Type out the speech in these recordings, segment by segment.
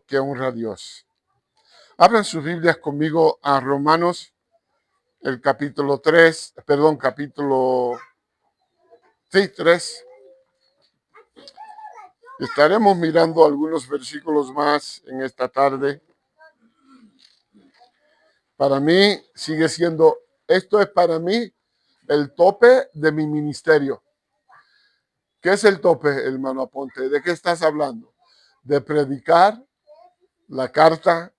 que honra a Dios. Abran sus Biblias conmigo a Romanos, el capítulo 3. Estaremos mirando algunos versículos más en esta tarde. Para mí sigue siendo, esto es para mí el tope de mi ministerio. ¿Qué es el tope, hermano Aponte? ¿De qué estás hablando? De predicar la carta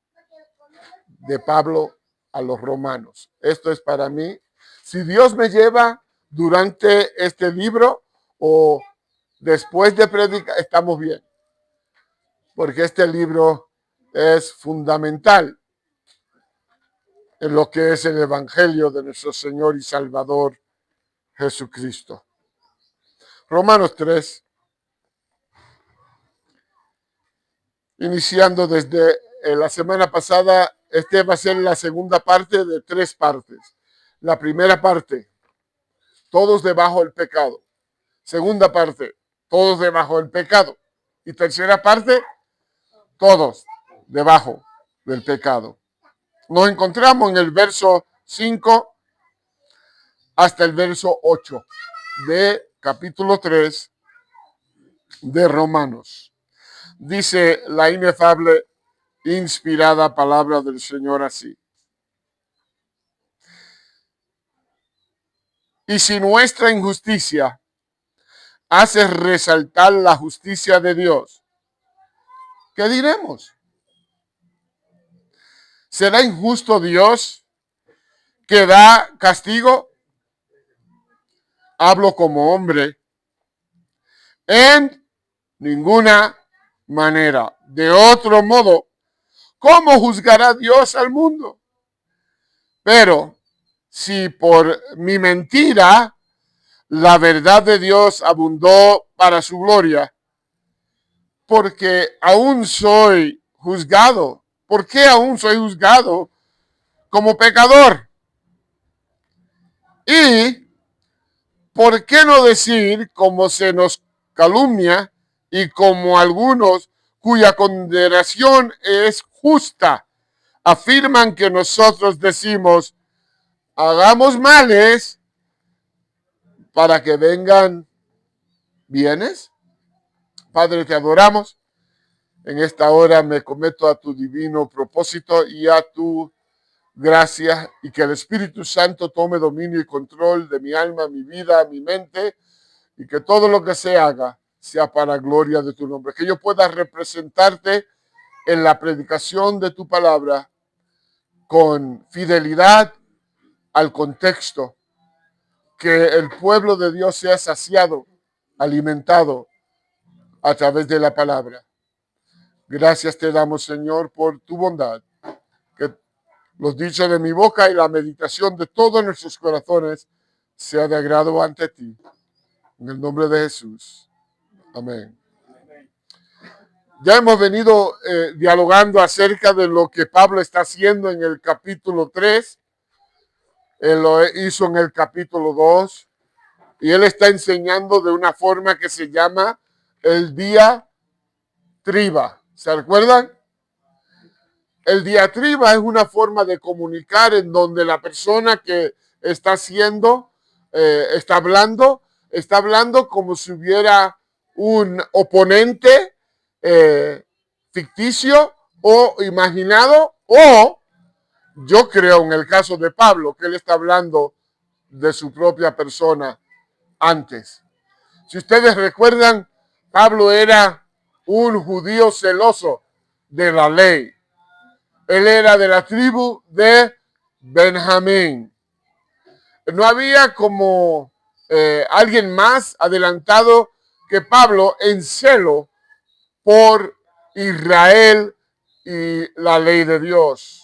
de Pablo a los romanos. Esto es para mí. Si Dios me lleva durante este libro o después de predicar, estamos bien. Porque este libro es fundamental en lo que es el Evangelio de nuestro Señor y Salvador Jesucristo. Romanos 3, iniciando desde la semana pasada, este va a ser la segunda parte de 3 partes. La primera parte, todos debajo del pecado. Segunda parte, todos debajo del pecado. Y tercera parte, todos debajo del pecado. Nos encontramos en el verso 5 hasta el verso 8 de capítulo 3 de Romanos. Dice la inefable, inspirada palabra del Señor así. Y si nuestra injusticia hace resaltar la justicia de Dios, ¿qué diremos? ¿Será injusto Dios que da castigo? Hablo como hombre. En ninguna manera. De otro modo, ¿cómo juzgará Dios al mundo? Pero si por mi mentira la verdad de Dios abundó para su gloria, porque aún soy juzgado. ¿Por qué aún soy juzgado como pecador? Y ¿por qué no decir, como se nos calumnia y como algunos cuya condenación es justa, afirman que nosotros decimos, hagamos males para que vengan bienes? Padre, te adoramos. En esta hora me cometo a tu divino propósito y a tu gracia, y que el Espíritu Santo tome dominio y control de mi alma, mi vida, mi mente, y que todo lo que se haga sea para gloria de tu nombre. Que yo pueda representarte en la predicación de tu palabra con fidelidad al contexto. Que el pueblo de Dios sea saciado, alimentado a través de la palabra. Gracias te damos, Señor, por tu bondad. Que los dichos de mi boca y la meditación de todos nuestros corazones sea de agrado ante ti. En el nombre de Jesús. Amén. Ya hemos venido dialogando acerca de lo que Pablo está haciendo en el capítulo 3. Él lo hizo en el capítulo 2. Y él está enseñando de una forma que se llama el diatriba. ¿Se recuerdan? El diatriba es una forma de comunicar en donde la persona que está haciendo, está hablando como si hubiera un oponente ficticio o imaginado, o yo creo en el caso de Pablo que él está hablando de su propia persona antes. Si ustedes recuerdan, Pablo era un judío celoso de la ley. Él era de la tribu de Benjamín. No había como alguien más adelantado que Pablo en celo por Israel y la ley de Dios.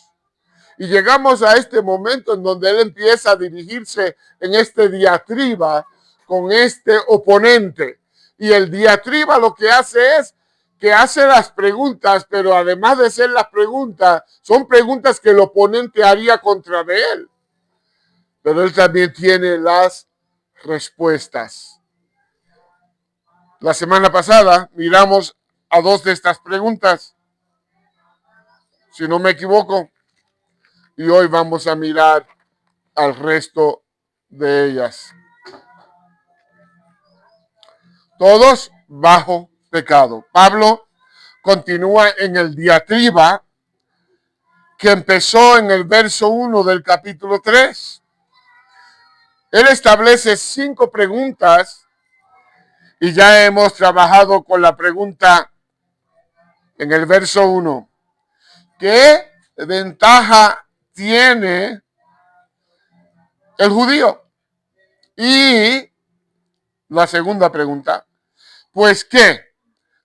Y llegamos a este momento en donde él empieza a dirigirse en este diatriba con este oponente. Y el diatriba lo que hace es que hace las preguntas, pero además de ser las preguntas, son preguntas que el oponente haría contra de él. Pero él también tiene las respuestas. La semana pasada miramos a 2 de estas preguntas. si no me equivoco. Y hoy vamos a mirar al resto de ellas. Todos bajo pecado. Pablo continúa en el diatriba que empezó en el verso 1 del capítulo 3. Él establece 5 preguntas y ya hemos trabajado con la pregunta en el verso 1. ¿Qué ventaja tiene el judío? Y la segunda pregunta, pues ¿qué?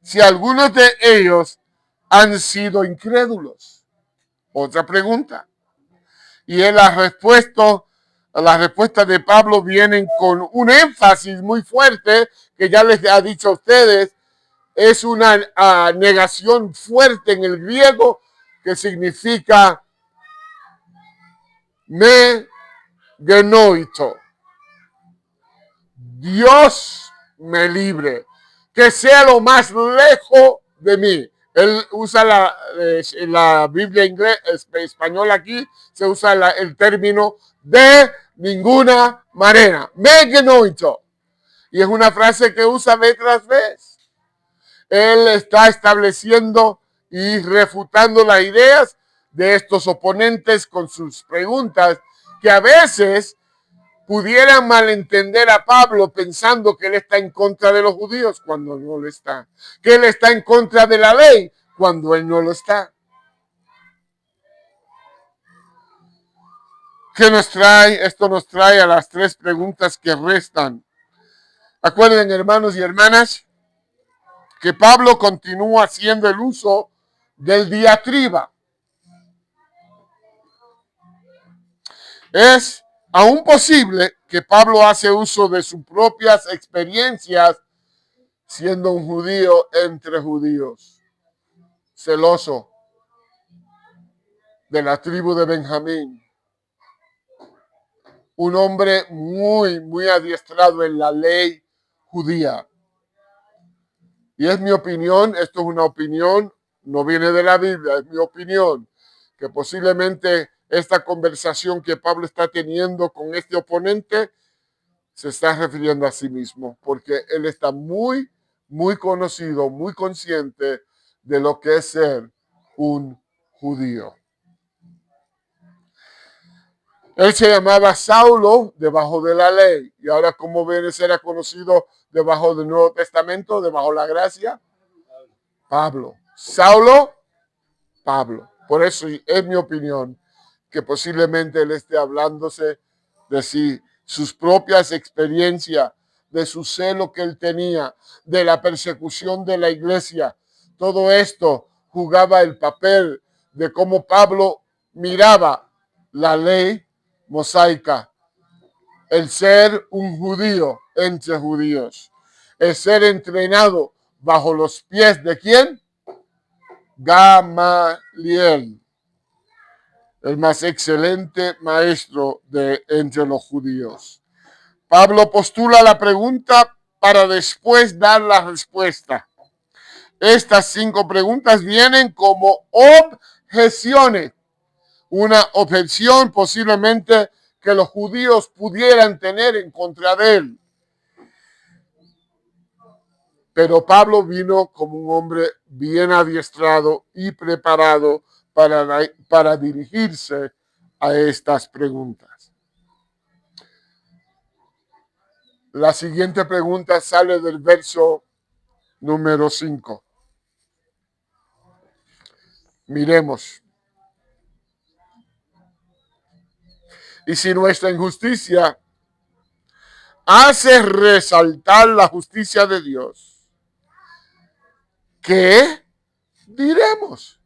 Si algunos de ellos han sido incrédulos. Otra pregunta. Y en las respuestas de Pablo vienen con un énfasis muy fuerte que ya les ha dicho a ustedes. Es una negación fuerte en el griego que significa me genoito. Dios me libre. Que sea lo más lejos de mí. Él usa la Biblia española aquí, se usa el término de ninguna manera. Me genoito. Y es una frase que usa vez tras vez. Él está estableciendo y refutando las ideas de estos oponentes con sus preguntas que a veces pudieran malentender a Pablo pensando que él está en contra de los judíos cuando no lo está. Que él está en contra de la ley cuando él no lo está. ¿Qué nos trae? Esto nos trae a las 3 preguntas que restan. Acuerden, hermanos y hermanas, que Pablo continúa haciendo el uso del diatriba. Es aún posible que Pablo hace uso de sus propias experiencias siendo un judío entre judíos, celoso de la tribu de Benjamín, un hombre muy adiestrado en la ley judía. Y es mi opinión, esto es una opinión, no viene de la Biblia, es mi opinión, que posiblemente esta conversación que Pablo está teniendo con este oponente se está refiriendo a sí mismo, porque él está muy conocido, muy consciente de lo que es ser un judío. Él se llamaba Saulo debajo de la ley, y ahora ¿cómo viene a ser conocido debajo del Nuevo Testamento, debajo de la gracia? Pablo. Saulo, Pablo. Por eso es mi opinión que posiblemente él esté hablándose de sí, sus propias experiencias, de su celo que él tenía, de la persecución de la iglesia. Todo esto jugaba el papel de cómo Pablo miraba la ley mosaica, el ser un judío entre judíos, el ser entrenado bajo los pies de ¿quién? Gamaliel, el más excelente maestro de entre los judíos. Pablo postula la pregunta para después dar la respuesta. Estas 5 preguntas vienen como objeciones. Una objeción posiblemente que los judíos pudieran tener en contra de él. Pero Pablo vino como un hombre bien adiestrado y preparado para dirigirse a estas preguntas. La siguiente pregunta sale del verso número 5. Miremos. Y si nuestra injusticia hace resaltar la justicia de Dios, ¿qué diremos?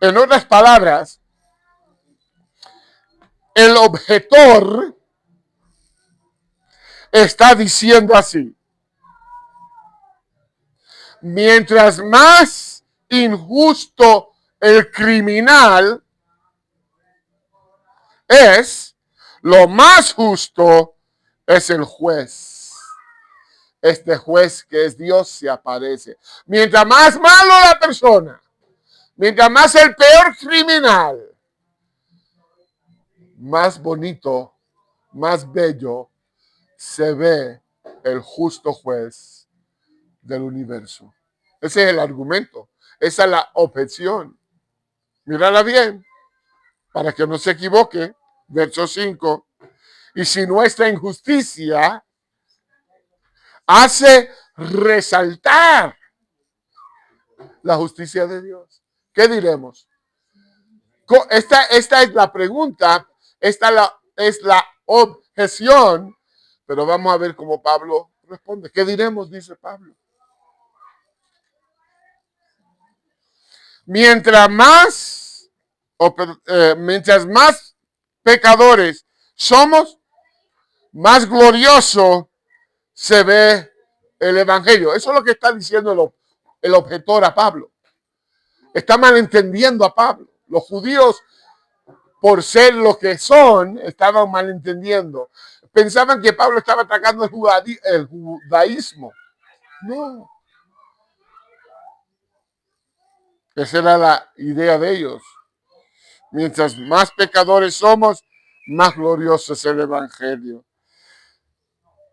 En otras palabras, el objetor está diciendo así: mientras más injusto el criminal es, lo más justo es el juez. este juez que es Dios se aparece. Mientras más malo la persona, mientras más el peor criminal, más bonito, más bello se ve el justo juez del universo. Ese es el argumento. Esa es la objeción. Mírala bien, para que no se equivoque. Verso 5. Y si nuestra injusticia hace resaltar la justicia de Dios, ¿qué diremos? Esta es la pregunta, esta es la objeción, pero vamos a ver cómo Pablo responde. ¿Qué diremos? Dice Pablo. Mientras más pecadores somos, más glorioso se ve el evangelio. Eso es lo que está diciendo el objetor a Pablo. Está malentendiendo a Pablo. Los judíos, por ser lo que son, estaban malentendiendo. Pensaban que Pablo estaba atacando el judaísmo. No. Esa era la idea de ellos. Mientras más pecadores somos, más glorioso es el evangelio.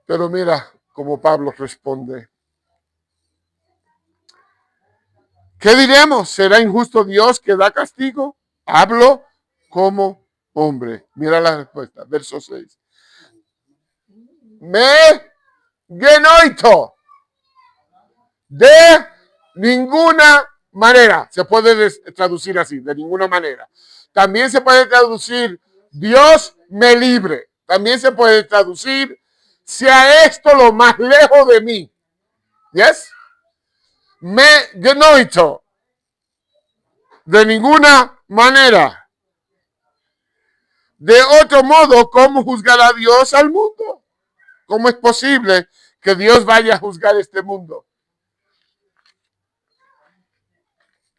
Pero mira cómo Pablo responde. ¿Qué diremos? ¿Será injusto Dios que da castigo? Hablo como hombre. Mira la respuesta, verso 6. Me genoito. De ninguna manera. Se puede traducir así, de ninguna manera. También se puede traducir, Dios me libre. También se puede traducir, sea esto lo más lejos de mí. ¿Yes? Me genoito. De ninguna manera. De otro modo, ¿cómo juzgará Dios al mundo? ¿Cómo es posible que Dios vaya a juzgar este mundo?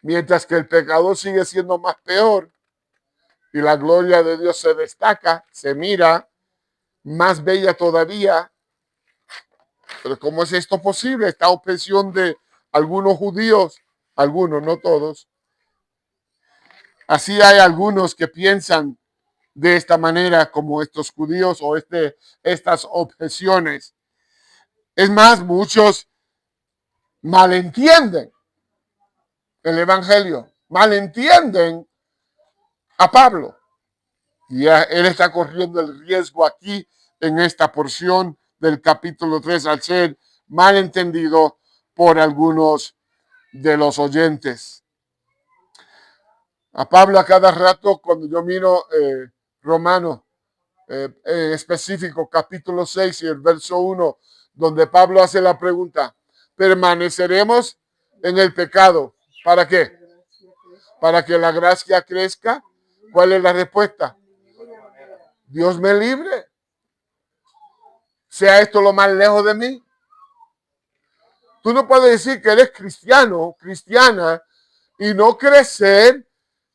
Mientras que el pecador sigue siendo más peor y la gloria de Dios se destaca, se mira más bella todavía. Pero ¿cómo es esto posible? Esta objeción de algunos judíos, algunos, no todos. Así hay algunos que piensan de esta manera como estos judíos o estas objeciones. Es más, muchos malentienden el evangelio, malentienden a Pablo. Y él está corriendo el riesgo aquí en esta porción del capítulo 3 al ser malentendido por algunos de los oyentes. A Pablo a cada rato, cuando yo miro Romanos, en específico capítulo 6 y el verso 1, donde Pablo hace la pregunta, ¿permaneceremos en el pecado? ¿Para qué? ¿Para que la gracia crezca? ¿Cuál es la respuesta? Dios me libre. Sea esto lo más lejos de mí. Tú no puedes decir que eres cristiano, cristiana, y no crecer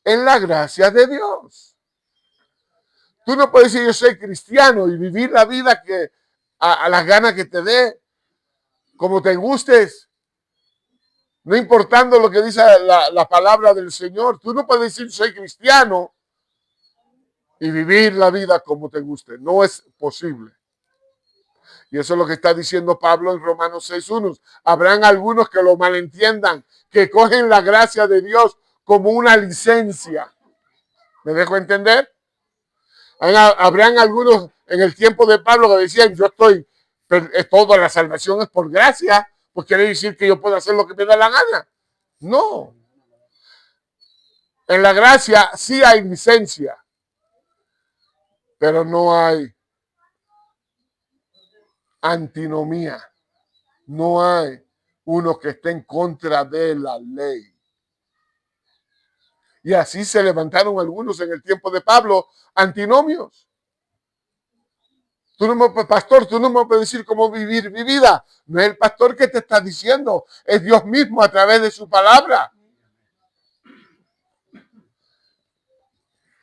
en la gracia de Dios. Tú no puedes decir yo soy cristiano y vivir la vida que a las ganas que te dé, como te gustes, no importando lo que dice la palabra del Señor. Tú no puedes decir soy cristiano y vivir la vida como te guste. No es posible. Y eso es lo que está diciendo Pablo en Romanos 6:1. Habrán algunos que lo malentiendan, que cogen la gracia de Dios como una licencia. ¿Me dejo entender? Habrán algunos en el tiempo de Pablo que decían, yo estoy, toda la salvación es por gracia, pues quiere decir que yo puedo hacer lo que me da la gana. No. En la gracia sí hay licencia, pero no hay antinomía. No hay uno que esté en contra de la ley. Y así se levantaron algunos en el tiempo de Pablo, antinomios. Pastor, tú no me puedes decir cómo vivir mi vida. No es el pastor que te está diciendo, es Dios mismo a través de su palabra.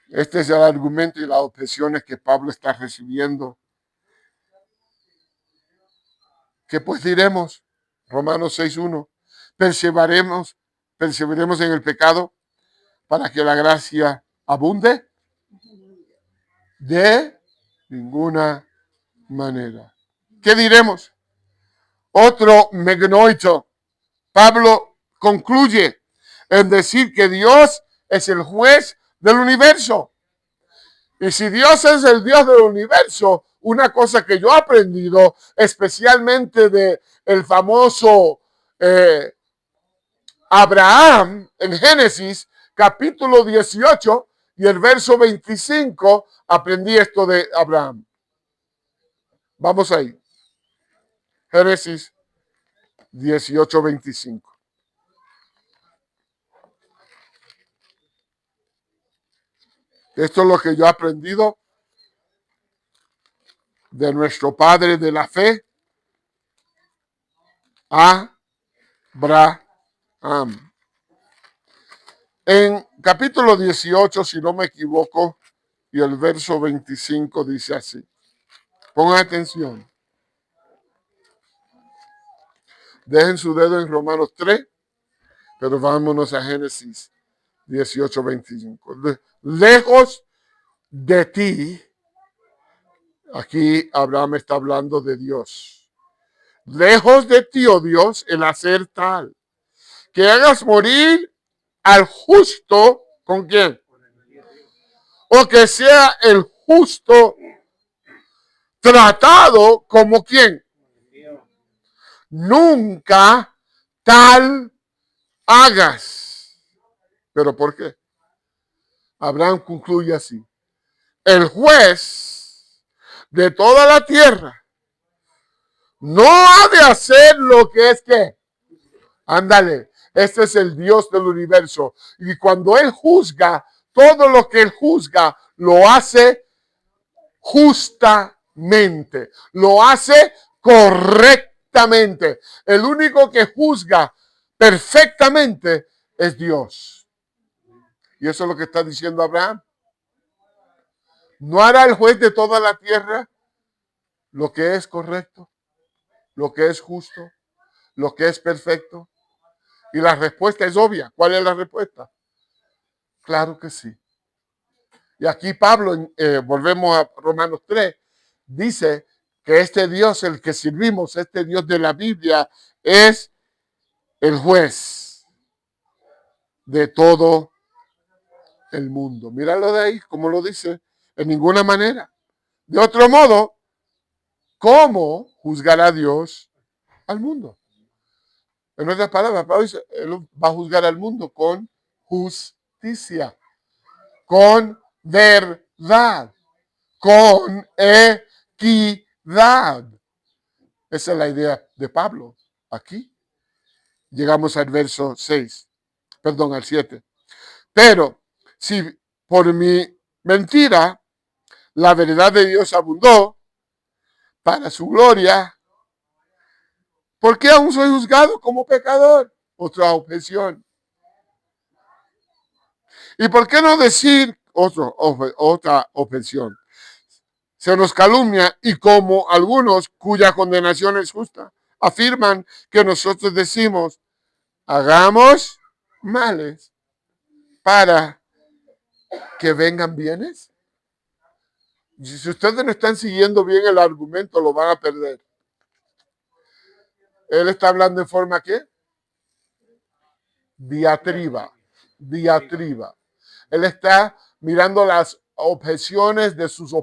Este es el argumento y las objeciones que Pablo está recibiendo. ¿Qué pues diremos? Romanos 6:1. Perseveremos en el pecado para que la gracia abunde. De ninguna manera. ¿Qué diremos? Otro megnoito. Pablo concluye en decir que Dios es el juez del universo. Y si Dios es el Dios del universo, una cosa que yo he aprendido, especialmente de el famoso Abraham en Génesis, capítulo 18 y el verso 25, aprendí esto de Abraham. Vamos ahí. Génesis 18:25. Esto es lo que yo he aprendido de nuestro padre de la fe, Abraham. En capítulo 18, si no me equivoco, y el verso 25 dice así. Pongan atención. Dejen su dedo en Romanos 3, pero vámonos a Génesis 18:25. Lejos de ti, aquí Abraham está hablando de Dios. Lejos de ti, oh Dios, el hacer tal, que hagas morir al justo, ¿con quién? O que sea el justo tratado como quién. Nunca tal hagas. ¿Pero por qué? Abraham concluye así. El juez de toda la tierra no ha de hacer lo que es que. Ándale, este es el Dios del universo. Y cuando Él juzga, todo lo que Él juzga lo hace justamente, lo hace correctamente. El único que juzga perfectamente es Dios. Y eso es lo que está diciendo Abraham. ¿No hará el juez de toda la tierra lo que es correcto, lo que es justo, lo que es perfecto? Y la respuesta es obvia. ¿Cuál es la respuesta? Claro que sí. Y aquí Pablo, volvemos a Romanos 3, dice que este Dios, el que servimos, este Dios de la Biblia, es el juez de todo el mundo. Míralo de ahí, como lo dice, en ninguna manera. De otro modo, ¿cómo juzgará Dios al mundo? En otras palabras, Pablo dice, Él va a juzgar al mundo con justicia, con verdad, con equidad. Esa es la idea de Pablo. Aquí llegamos al verso 6, perdón, al 7. Pero si por mi mentira la verdad de Dios abundó para su gloria, ¿por qué aún soy juzgado como pecador? Otra objeción. ¿Y por qué no decir otra objeción? Se nos calumnia y como algunos cuya condenación es justa, afirman que nosotros decimos, hagamos males para que vengan bienes. Si ustedes no están siguiendo bien el argumento, lo van a perder. Él está hablando en forma ¿qué? Diatriba. Él está mirando las objeciones de sus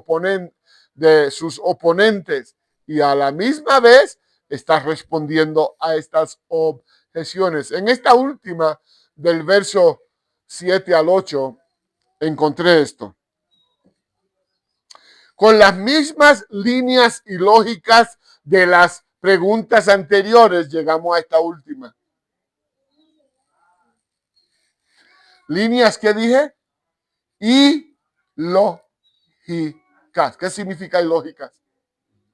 oponentes y a la misma vez está respondiendo a estas objeciones. En esta última, del verso 7 al 8, encontré esto. Con las mismas líneas y lógicas de las preguntas anteriores, llegamos a esta última. Líneas que dije, ilógicas. ¿Qué significa ilógicas?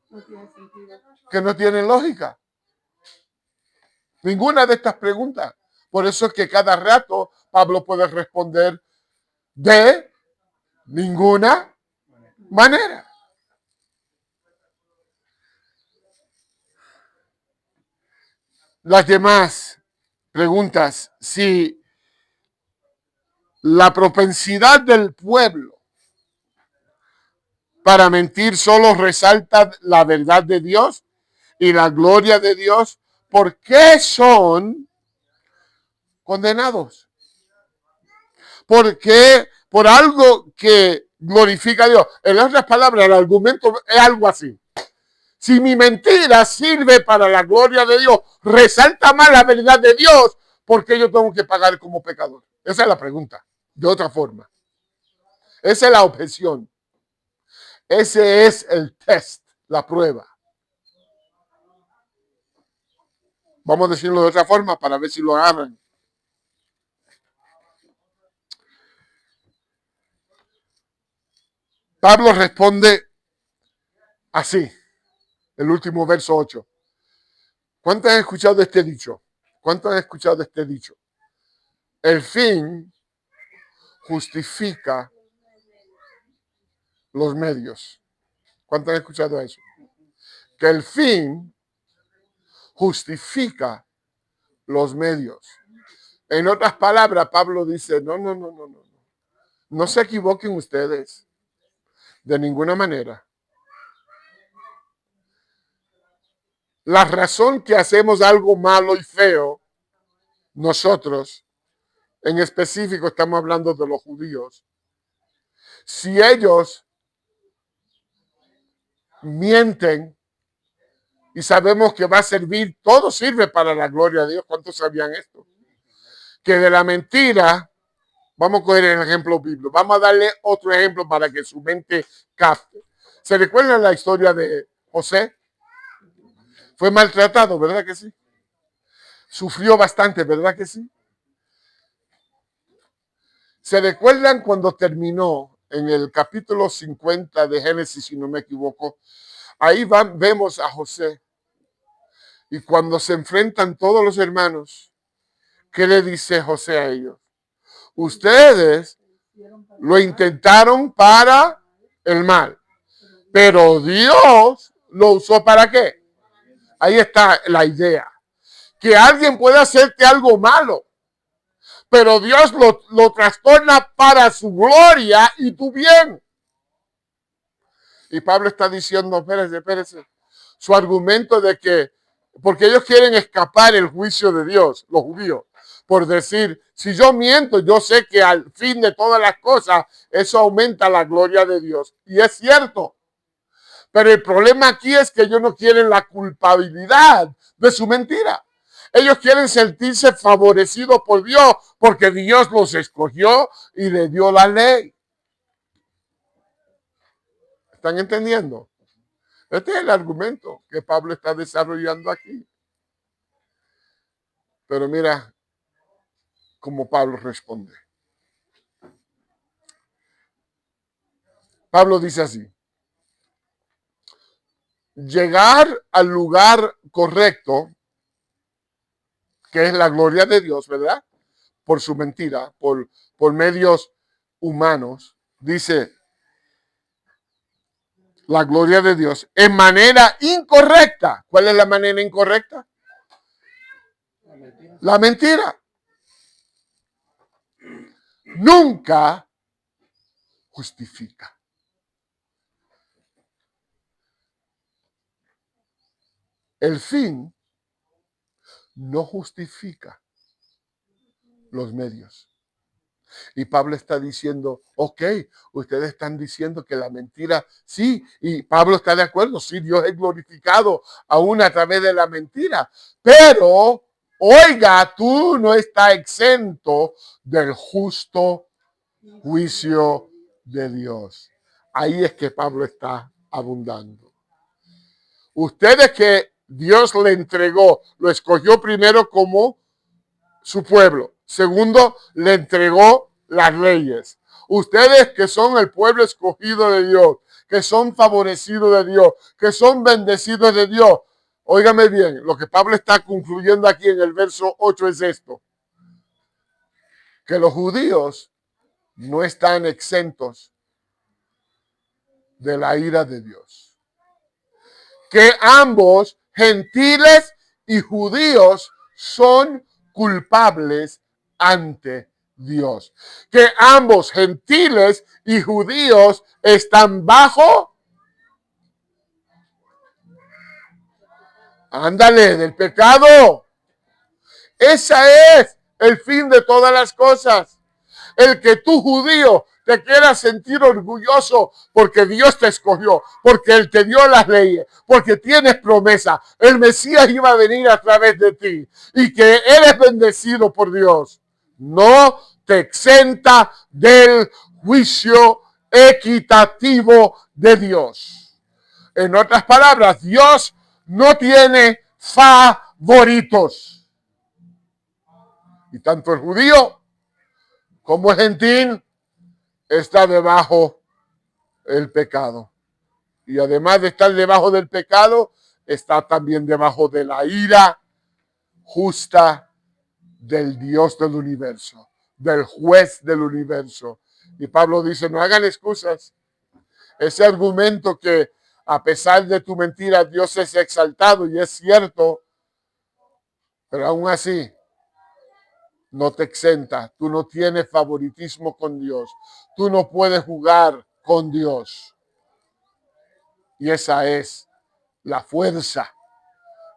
No tiene sentido. Que no tienen lógica. Ninguna de estas preguntas. Por eso es que cada rato Pablo puede responder de ninguna manera. las demás preguntas, si la propensidad del pueblo para mentir solo resalta la verdad de Dios y la gloria de Dios, ¿por qué son condenados? ¿Por qué? Por algo que glorifica a Dios. En otras palabras, el argumento es algo así. Si mi mentira sirve para la gloria de Dios, resalta más la verdad de Dios, ¿por qué yo tengo que pagar como pecador? Esa es la pregunta. De otra forma. Esa es la objeción. Ese es el test, la prueba. Vamos a decirlo de otra forma para ver si lo agarran. Pablo responde así, el último verso 8. ¿Cuántos han escuchado este dicho? ¿Cuántos han escuchado este dicho? El fin justifica los medios. ¿Cuántos han escuchado eso? Que el fin justifica los medios. En otras palabras, Pablo dice, no. No se equivoquen ustedes. De ninguna manera. La razón que hacemos algo malo y feo, nosotros, en específico estamos hablando de los judíos, si ellos mienten y sabemos que va a servir, todo sirve para la gloria de Dios. ¿Cuántos sabían esto? Que de la mentira, vamos a coger el ejemplo bíblico, vamos a darle otro ejemplo para que su mente capte. ¿Se recuerdan la historia de José? Fue maltratado, ¿verdad que sí? Sufrió bastante, ¿verdad que sí? ¿Se recuerdan cuando terminó en el capítulo 50 de Génesis, si no me equivoco? Ahí vemos a José. Y cuando se enfrentan todos los hermanos, ¿qué le dice José a ellos? Ustedes lo intentaron para el mal, pero Dios lo usó ¿para qué? Ahí está la idea. Que alguien puede hacerte algo malo, pero Dios lo trastorna para su gloria y tu bien. Y Pablo está diciendo, espérese. Su argumento de que, porque ellos quieren escapar el juicio de Dios, los judíos, por decir, si yo miento, yo sé que al fin de todas las cosas, eso aumenta la gloria de Dios. Y es cierto. Pero el problema aquí es que ellos no quieren la culpabilidad de su mentira. Ellos quieren sentirse favorecidos por Dios porque Dios los escogió y le dio la ley. ¿Están entendiendo? Este es el argumento que Pablo está desarrollando aquí. Pero mira cómo Pablo responde. Pablo dice así: llegar al lugar correcto, que es la gloria de Dios, ¿verdad? Por su mentira, por medios humanos, dice la gloria de Dios, en manera incorrecta. ¿Cuál es la manera incorrecta? La mentira. Nunca justifica. El fin no justifica los medios. Y Pablo está diciendo, ok, ustedes están diciendo que la mentira, sí, y Pablo está de acuerdo, sí, Dios es glorificado aún a través de la mentira, pero, oiga, tú no estás exento del justo juicio de Dios. Ahí es que Pablo está abundando. Ustedes que Dios le entregó, lo escogió primero como su pueblo. Segundo, le entregó las leyes. Ustedes que son el pueblo escogido de Dios, que son favorecidos de Dios, que son bendecidos de Dios. Óigame bien, lo que Pablo está concluyendo aquí en el verso 8 es esto: que los judíos no están exentos de la ira de Dios. Que ambos, gentiles y judíos son culpables ante Dios. Que ambos, gentiles y judíos, están bajo, ándale, del pecado. Ese es el fin de todas las cosas. El que tú, judío, te quieras sentir orgulloso porque Dios te escogió, porque Él te dio las leyes, porque tienes promesa. El Mesías iba a venir a través de ti y que eres bendecido por Dios. No te exenta del juicio equitativo de Dios. En otras palabras, Dios no tiene favoritos. Y tanto el judío como el gentil está debajo del pecado. Y además de estar debajo del pecado, está también debajo de la ira justa del Dios del universo, del juez del universo. Y Pablo dice, no hagan excusas. Ese argumento que a pesar de tu mentira, Dios es exaltado y es cierto, pero aún así no te exenta. Tú no tienes favoritismo con Dios. Tú no puedes jugar con Dios. Y esa es la fuerza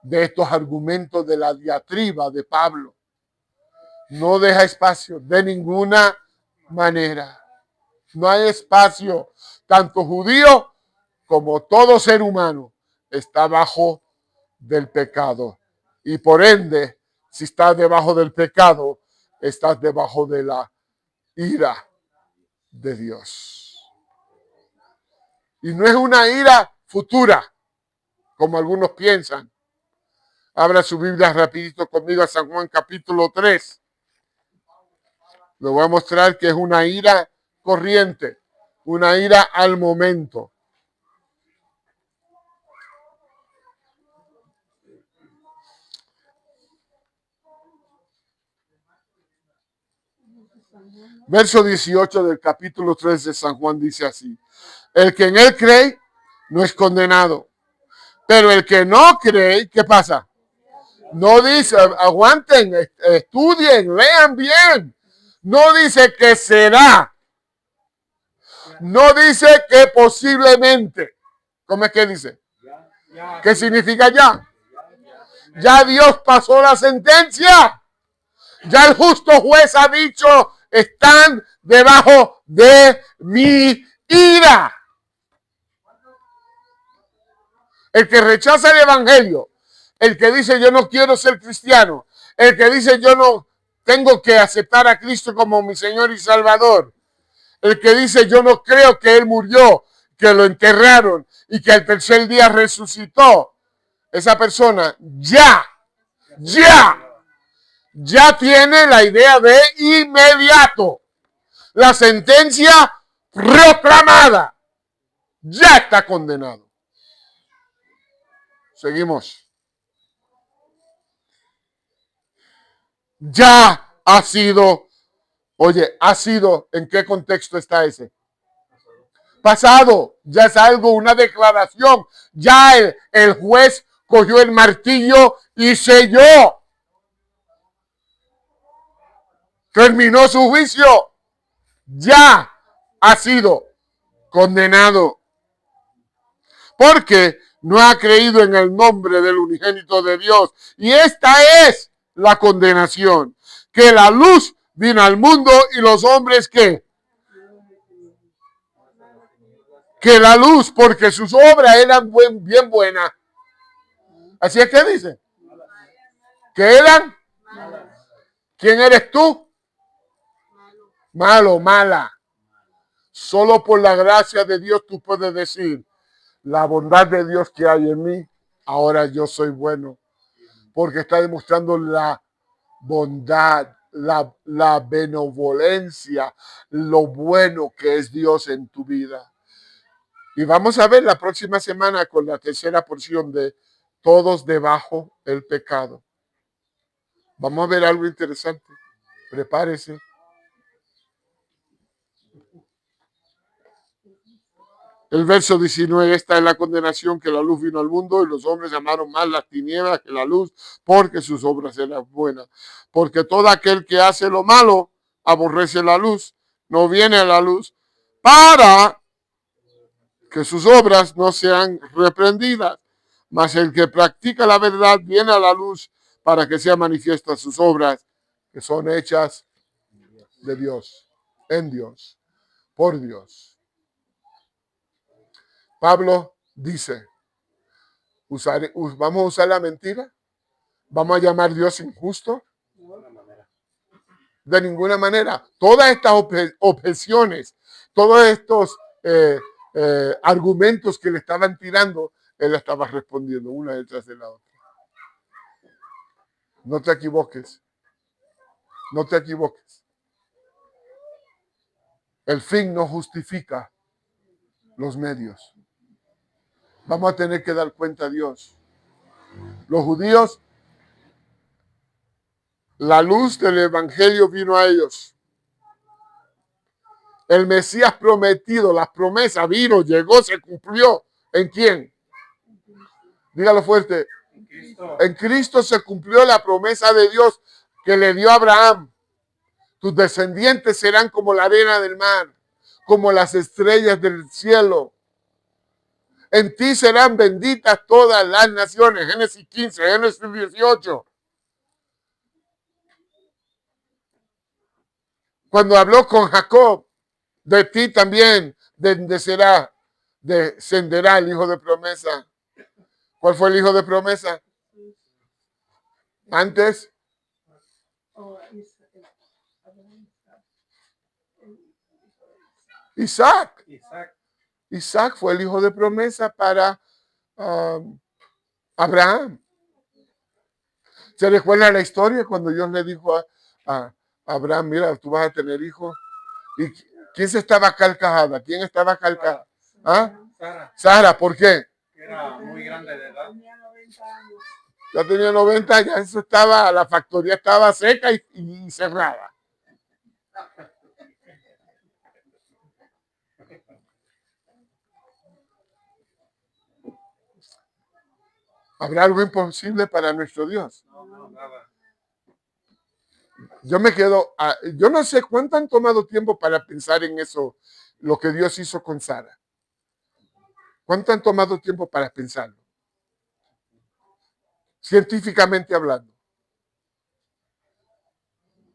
de estos argumentos de la diatriba de Pablo. No deja espacio de ninguna manera. No hay espacio. Tanto judío como todo ser humano está bajo del pecado. Y por ende, si estás debajo del pecado, estás debajo de la ira de Dios. Y no es una ira futura, como algunos piensan. Abra su Biblia rapidito conmigo a San Juan capítulo 3. Le voy a mostrar que es una ira corriente, una ira al momento. Verso 18 del capítulo 3 de San Juan dice así: el que en él cree no es condenado, pero el que no cree, ¿qué pasa? No dice, aguanten, estudien, lean bien. No dice que será. No dice que posiblemente. ¿Cómo es que dice? ¿Qué significa ya? Ya Dios pasó la sentencia. Ya el justo juez ha dicho, están debajo de mi ira. El que rechaza el evangelio, el que dice yo no quiero ser cristiano, el que dice yo no tengo que aceptar a Cristo como mi Señor y Salvador, el que dice yo no creo que Él murió, que lo enterraron y que al tercer día resucitó, esa persona ya tiene la idea de inmediato. La sentencia proclamada. Ya está condenado. Seguimos. Ya ha sido, oye, ha sido, ¿en qué contexto está ese? Pasado, ya es algo, una declaración. Ya el juez cogió el martillo y selló. Terminó su juicio. Ya ha sido condenado. Porque no ha creído en el nombre del unigénito de Dios. Y esta es la condenación. Que la luz vino al mundo y los hombres ¿qué? Que la luz, porque sus obras eran bien buenas. Así es que dice. ¿Que eran? ¿Quién eres tú? Malo, mala. Solo por la gracia de Dios tú puedes decir, la bondad de Dios que hay en mí, ahora yo soy bueno. Porque está demostrando la bondad, la benevolencia, lo bueno que es Dios en tu vida. Y vamos a ver la próxima semana con la tercera porción de todos debajo del pecado. Vamos a ver algo interesante. Prepárese. El verso 19, esta es la condenación, que la luz vino al mundo y los hombres amaron más las tinieblas que la luz, porque sus obras eran buenas. Porque todo aquel que hace lo malo aborrece la luz, no viene a la luz, para que sus obras no sean reprendidas. Mas el que practica la verdad viene a la luz, para que sean manifiestas sus obras, que son hechas de Dios, en Dios, por Dios. Pablo dice, ¿vamos a usar la mentira? ¿Vamos a llamar a Dios injusto? De ninguna manera. Todas estas objeciones, todos estos argumentos que le estaban tirando, él estaba respondiendo una detrás de la otra. No te equivoques. No te equivoques. El fin no justifica los medios. Vamos a tener que dar cuenta a Dios. Los judíos, la luz del evangelio vino a ellos. El Mesías prometido, las promesas vino, llegó, se cumplió. ¿En quién? Dígalo fuerte. En Cristo se cumplió la promesa de Dios que le dio a Abraham. Tus descendientes serán como la arena del mar, como las estrellas del cielo. En ti serán benditas todas las naciones. Génesis 15, Génesis 18. Cuando habló con Jacob, de ti también descenderá el hijo de promesa. ¿Cuál fue el hijo de promesa? Antes. Isaac. Isaac fue el hijo de promesa para Abraham. ¿Se recuerda la historia cuando Dios le dijo a Abraham, mira, tú vas a tener hijos? ¿Y quién se estaba carcajada? ¿Quién estaba carcajada? ¿Ah? Sara, ¿por qué? Era muy grande de edad. Ya tenía 90 años, eso estaba, la factoría estaba seca y cerrada. ¿Habrá algo imposible para nuestro Dios? No, nada. Yo no sé cuánto han tomado tiempo para pensar en eso, lo que Dios hizo con Sara. ¿Cuánto han tomado tiempo para pensarlo? Científicamente hablando.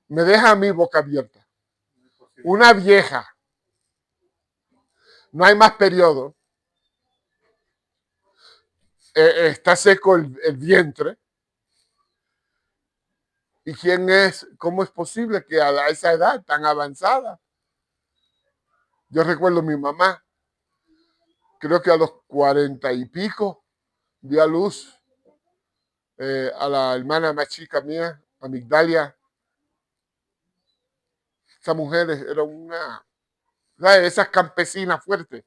Me deja a mí boca abierta. Una vieja. No hay más periodo. Está seco el vientre. ¿Y quién es? ¿Cómo es posible que a esa edad tan avanzada? Yo recuerdo a mi mamá, creo que a los 40 y pico, dio a luz a la hermana más chica mía, a Migdalia. Esa mujer era una, ¿sabes? Esas campesinas fuertes,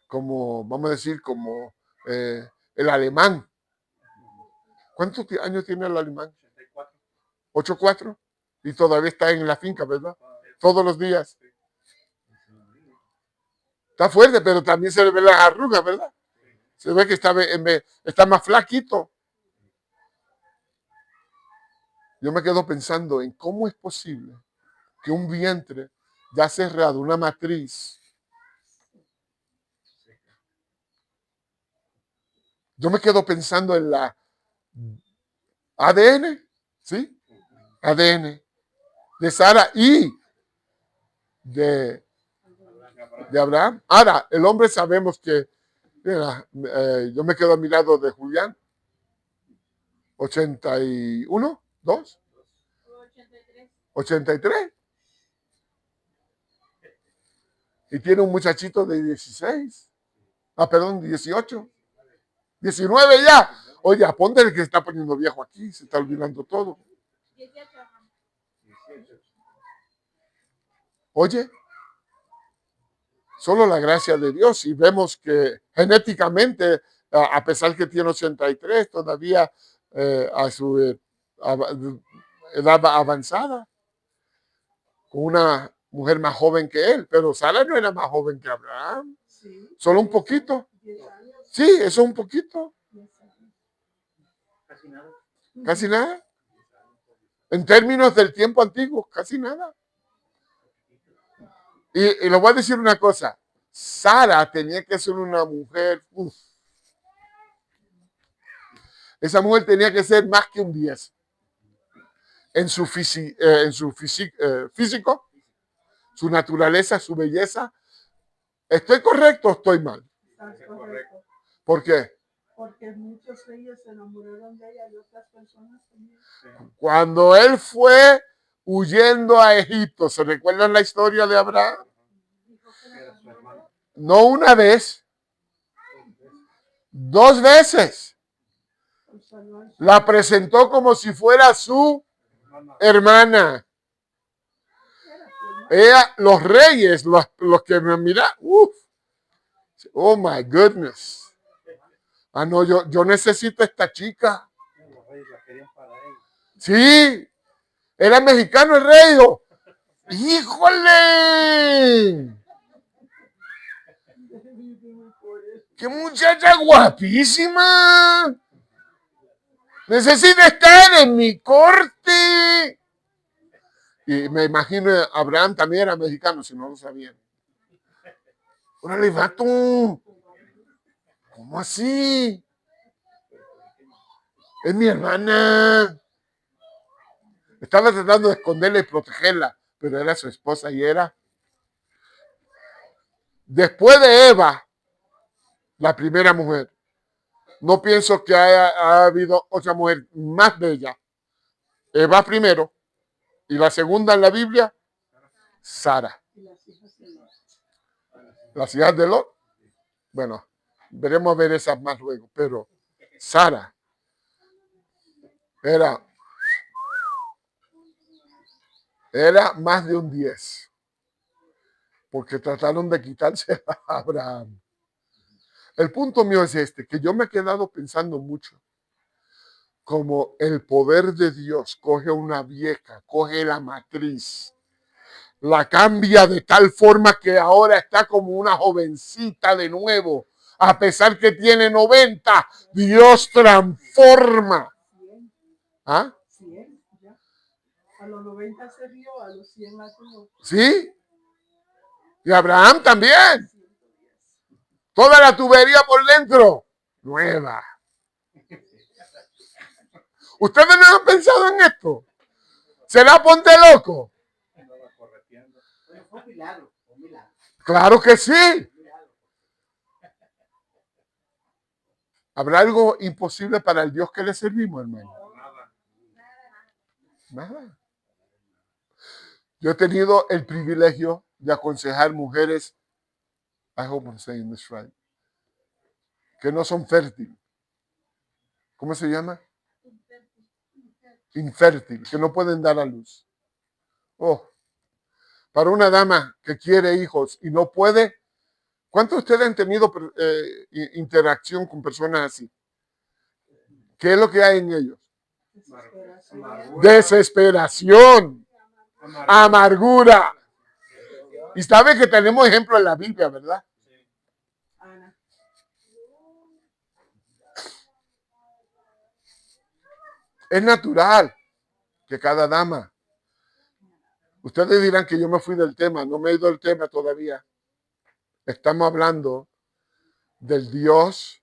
como, vamos a decir, como el alemán. ¿Cuántos años tiene el alemán? 8'4". Y todavía está en la finca, ¿verdad? Todos los días. Está fuerte, pero también se le ven las arrugas, ¿verdad? Se ve que está más flaquito. Yo me quedo pensando en cómo es posible que un vientre ya cerrado, una matriz. Yo me quedo pensando en la ADN, ¿sí? ADN de Sara y de Abraham. Ahora, el hombre sabemos que, mira, yo me quedo mirado de Julián, 81, 2, 83. Y tiene un muchachito de 16. Perdón, 18. 19 ya. Oye, ponte el que está poniendo viejo aquí, se está olvidando todo. Oye, solo la gracia de Dios. Y vemos que genéticamente, a pesar que tiene 83, todavía a su edad avanzada, con una mujer más joven que él. Pero Sara no era más joven que Abraham. Sí. Solo un poquito. 10 años. Sí, eso es un poquito. 10 años. Casi nada. Casi nada. En términos del tiempo antiguo, casi nada. Y les voy a decir una cosa. Sara tenía que ser una mujer. Esa mujer tenía que ser más que un 10. En su físico, su naturaleza, su belleza. ¿Estoy correcto o estoy mal? Estás correcto. ¿Por qué? Porque muchos reyes se enamoraron de ella y otras personas también. Cuando él fue huyendo a Egipto, ¿se recuerdan la historia de Abraham? Dijo que era su hermano. No una vez, 2 veces. Por salvar su- La presentó como si fuera su hermana. Era su hermano. Ella, los reyes, los que me miran, oh my goodness. Ah, no, yo necesito esta chica. Los reyes la querían para ellos. Sí, era mexicano el rey. ¡Híjole! ¡Qué muchacha guapísima! Necesita estar en mi corte. Y me imagino Abraham también era mexicano, si no lo sabían. Órale, vato. ¿Cómo así? Es mi hermana. Estaba tratando de esconderla y protegerla, pero era su esposa y era. Después de Eva, la primera mujer, no pienso que haya habido otra mujer más bella. Eva primero y la segunda en la Biblia, Sara. Y las hijas de Lot. Las hijas de Lot. Bueno, veremos ver esas más luego, pero Sara era más de un 10, porque trataron de quitarse a Abraham. El punto mío es este, que yo me he quedado pensando mucho, como el poder de Dios coge una vieja, coge la matriz, la cambia de tal forma que ahora está como una jovencita de nuevo, a pesar que tiene 90, Dios transforma. 100. ¿Ah? 100, ya. A los 90 se rió, a los 100 la tuvo. ¿Sí? Y Abraham también. 110. Toda la tubería por dentro, nueva. ¿Ustedes no han pensado en esto? ¿Será ponte loco? Andaba correteando. Bueno, fue un milagro, fue un milagro. Claro que sí. Un milagro. ¿Habrá algo imposible para el Dios que le servimos, hermano? Nada. Nada. Yo he tenido el privilegio de aconsejar mujeres, I hope I'm saying this right, que no son fértiles. ¿Cómo se llama? Infértil, que no pueden dar a luz. Oh, para una dama que quiere hijos y no puede, ¿cuántos de ustedes han tenido interacción con personas así? ¿Qué es lo que hay en ellos? Desesperación. Desesperación, Amargura. amargura. Y sabe que tenemos ejemplos en la Biblia, ¿verdad? Ana. Es natural que cada dama. Ustedes dirán que yo me fui del tema, no me he ido del tema todavía. Estamos hablando del Dios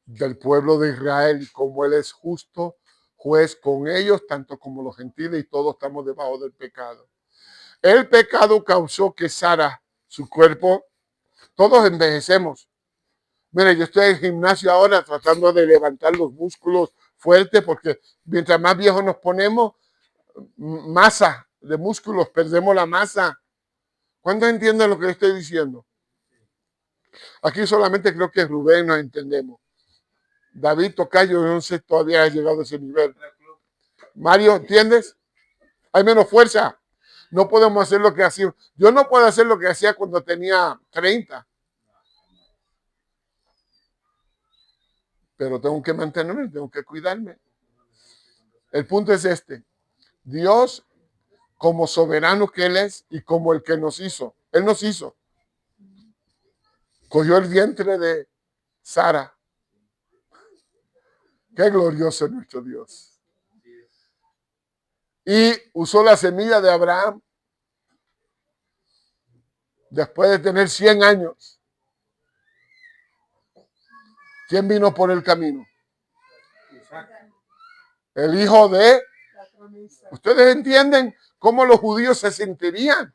del pueblo de Israel y cómo Él es justo juez con ellos, tanto como los gentiles, y todos estamos debajo del pecado. El pecado causó que Sara, su cuerpo, todos envejecemos. Mire, yo estoy en el gimnasio ahora tratando de levantar los músculos fuertes porque mientras más viejos nos ponemos, masa de músculos, perdemos la masa. ¿Cuántos entienden lo que estoy diciendo? Aquí solamente creo que Rubén nos entendemos. David Tocayo, no sé, todavía ha llegado a ese nivel. Mario, ¿entiendes? Hay menos fuerza. No podemos hacer lo que hacía. Yo no puedo hacer lo que hacía cuando tenía 30. Pero tengo que mantenerme, tengo que cuidarme. El punto es este. Dios, como soberano que Él es y como el que nos hizo. Él nos hizo. Cogió el vientre de Sara. Qué glorioso es nuestro Dios. Y usó la semilla de Abraham después de tener 100 años. ¿Quién vino por el camino? Isaac. El hijo de... La promesa. ¿Ustedes entienden cómo los judíos se sentirían?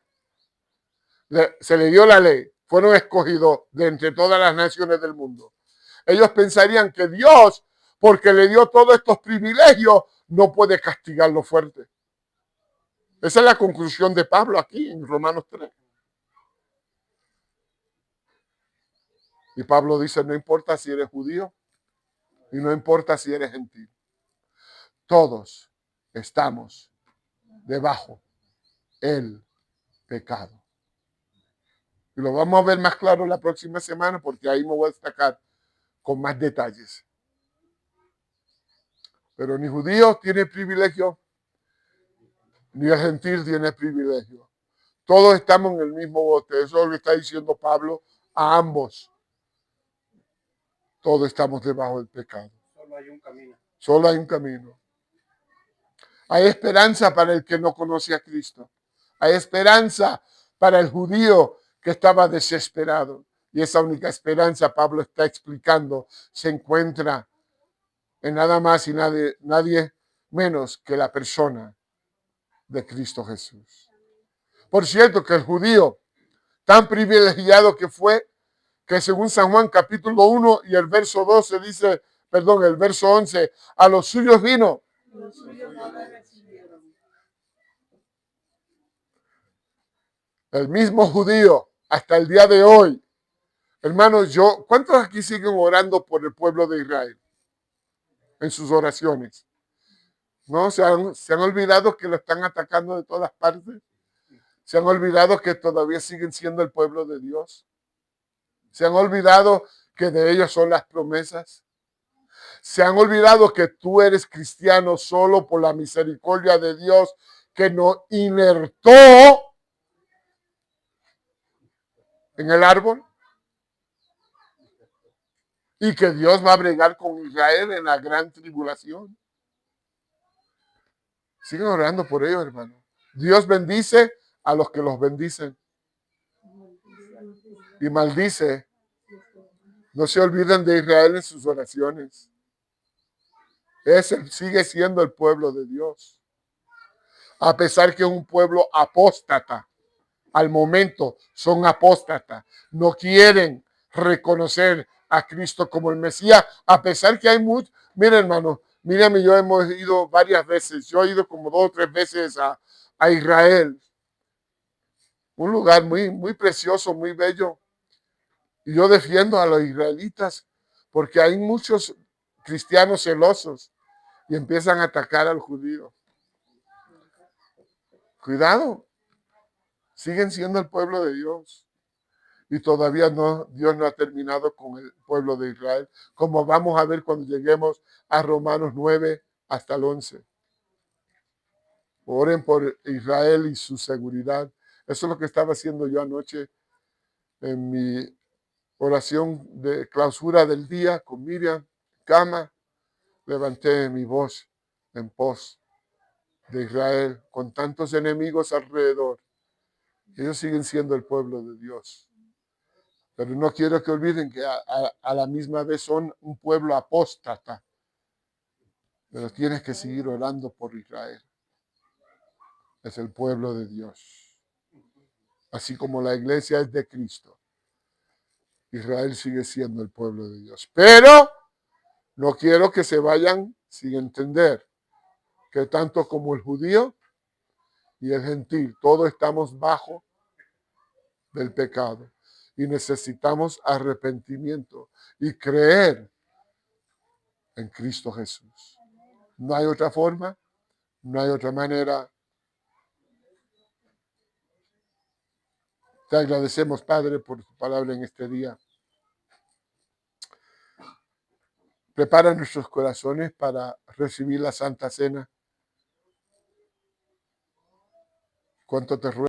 Se le dio la ley. Fueron escogidos de entre todas las naciones del mundo. Ellos pensarían que Dios, porque le dio todos estos privilegios, no puede castigarlo fuerte. Esa es la conclusión de Pablo aquí en Romanos 3. Y Pablo dice, no importa si eres judío y no importa si eres gentil. Todos estamos debajo del pecado. Y lo vamos a ver más claro la próxima semana porque ahí me voy a destacar con más detalles. Pero ni judío tiene privilegio, ni el gentil tiene privilegio. Todos estamos en el mismo bote. Eso es lo que está diciendo Pablo a ambos. Todos estamos debajo del pecado. Solo hay un camino. Solo hay un camino. Hay esperanza para el que no conoce a Cristo. Hay esperanza para el judío que estaba desesperado. Y esa única esperanza, Pablo está explicando, se encuentra en nada más y nadie menos que la persona de Cristo Jesús. Por cierto, que el judío, tan privilegiado que fue, que según San Juan capítulo 1 y el verso 12 dice, el verso 11, a los suyos vino. Los suyos no la recibieron. El mismo judío, hasta el día de hoy. Hermanos, ¿cuántos aquí siguen orando por el pueblo de Israel? En sus oraciones. ¿No? ¿Se han olvidado que lo están atacando de todas partes? ¿Se han olvidado que todavía siguen siendo el pueblo de Dios? ¿Se han olvidado que de ellos son las promesas? ¿Se han olvidado que tú eres cristiano solo por la misericordia de Dios que nos inertó en el árbol? Y que Dios va a bregar con Israel en la gran tribulación. Sigan orando por ellos, hermano. Dios bendice a los que los bendicen. Y maldice. No se olviden de Israel en sus oraciones. Ese sigue siendo el pueblo de Dios. A pesar que es un pueblo apóstata. Al momento son apóstatas. No quieren reconocer a Cristo como el Mesías. A pesar que hay muchos. Miren, hermano. Mírame, yo hemos ido varias veces. Yo he ido como 2 o 3 veces a Israel. Un lugar muy, muy precioso, muy bello. Y yo defiendo a los israelitas porque hay muchos cristianos celosos y empiezan a atacar al judío. Cuidado. Siguen siendo el pueblo de Dios. Y todavía Dios no ha terminado con el pueblo de Israel, como vamos a ver cuando lleguemos a Romanos 9 hasta el 11. Oren por Israel y su seguridad. Eso es lo que estaba haciendo yo anoche en mi oración de clausura del día con Miriam, cama. Levanté mi voz en pos de Israel con tantos enemigos alrededor. Ellos siguen siendo el pueblo de Dios. Pero no quiero que olviden que a la misma vez son un pueblo apóstata. Pero tienes que seguir orando por Israel. Es el pueblo de Dios. Así como la iglesia es de Cristo. Israel sigue siendo el pueblo de Dios. Pero no quiero que se vayan sin entender que tanto como el judío y el gentil, todos estamos bajo del pecado. Y necesitamos arrepentimiento y creer en Cristo Jesús. No hay otra forma, no hay otra manera. Te agradecemos, Padre, por tu palabra en este día. Prepara nuestros corazones para recibir la Santa Cena. Cuánto te ruego.